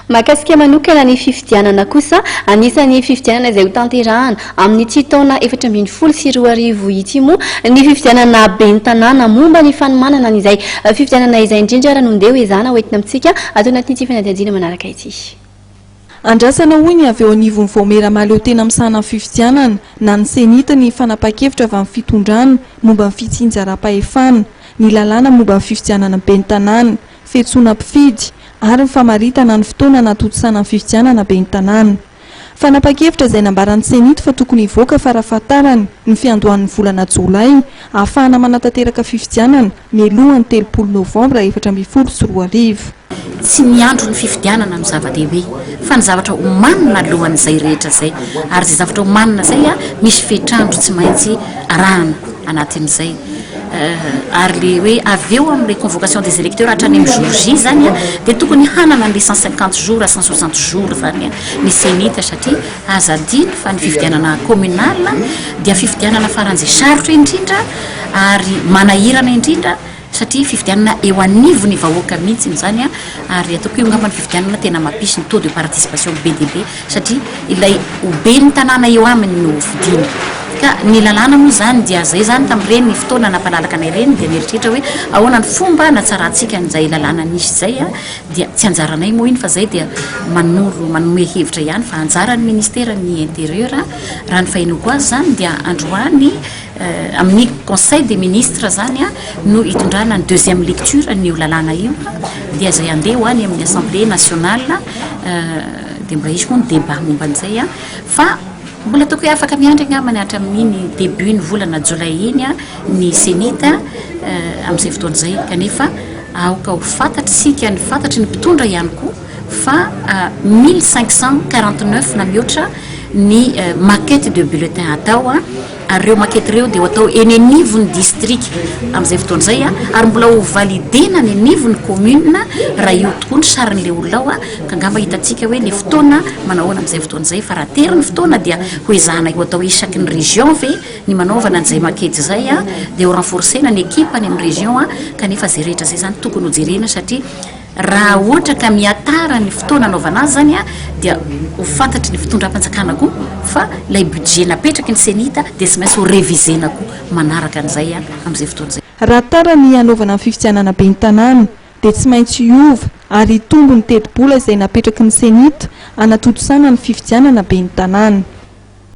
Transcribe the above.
Mahakasika manokana ny fifidianana kosa anisan'ny fifidianana izay ho tanterahana amin'ity taona 2024 ity moa ny fifidianana ben'ny tanàna momba ny fanomanana an'izay fifidianana izay indrindra raha nondeha hoezana hoentina amintsika ato anatin'ity fanadihadiana manaraka ity. Andrasana hoy ny avy eo anivon'ny Voamera maleo tena misana fifidianana na ny senita ny fanapa-kevitra avy amin'ny fitondrana momba ny fitsinjaram-pahefana ny lalàna momba ny fifidianana ben'ny tanàna fetsoana mpifidy ary ny famaritana ny fotoana natotosana ny fifidianana ben'ny tanàna. Fanapa-kevitra izay nambaran'ny senita fa tokony hivoaka farafahatarany ny fiandohan'ny volana Jolay ahafahana manatanteraka fifidianana mialohan'ny 3 Novambra 2024. Tsy miandro ny fifidianana amin'ny zava-dehibe fa ny zavatra omanina alohan'izay rehetra zay ary zay zavatra omanina zay misy fetrandro tsy maintsy arahana anatin'izay ary le hoe avy eo amin'ilay convocation des électeurs hatrany amin'ny jour J zany dia tokony hanana ny 150 jours à 160 jours zany ny senita satria azadiny fa ny fifidianana communal dia fifidianana faran'izay sarotra indrindra ary manahirana indrindra satria fifidianana eo anivony vahoaka mihitsy zany ary ataoko io ngamba ny fifidianana tena mampisy ny taux de participation BDB satria ilay oben'ny tanàna eo aminy no fidina ka ny lalàna moa zany dia zay zany tamin'ireny ny fotoana nampalalaka anay ireny dia mieritreritra hoe ahoana ny fomba natsarantsika n'izay lalàna nisy zay dia tsy anjaranay moa iny fa zay dia manome hevitra ihany fa anjaran'ny ministère ny intérieur raha ny fahinoko azy zany dia androany amin'ny conseil des ministres zany no hitondrana ny deuxième lecture n'io lalàna io dia zay andeha ho any amin'ny assemblée nationale dia mba isy moa ny débat momba an'izay fa mbola ataoko hoe afaka miandry angambany hatramin'ny début ny volana Jolay iny ny senita amin'izay fotoan'izay kanefa aoka ho fantatritsika ny fantatry ny mpitondra ihany koa fa 1549 na mihoatra ny maquette de bulletin atao ary ireo maquette ireo dia atao eny anivon'ny district amin'izay fotoan'izay ary mbola ho validena ny anivon'ny commune raha io tokoa ny sarin'ilay olona ao ka ngamba hitantsika hoe le fotoana manahoana amin'izay fotoan'izay fa raha tery ny fotoana dia hoezahana io atao isaky ny région ve ny manaovana an'izay maquette zay dia ho renforcena ny équipe any amin'ny région kanefa zay rehetra zay zany tokony ho jerena satria raha ohatra ka miatara ny fotoana anaovana azy zany dia ho fantatry ny fitondram-panjakana koa fa ilay budget napetraky ny senita dia tsy maintsy ho révisena koa manaraka an'izay amin'izay fotoan'izay. Raha tara ny anaovana ny fifidianana ben'ny tanàna dia tsy maintsy hiova ary hitombo ny teti-bola izay napetraky ny senita anatotosana ny fifidianana ben'ny tanàna.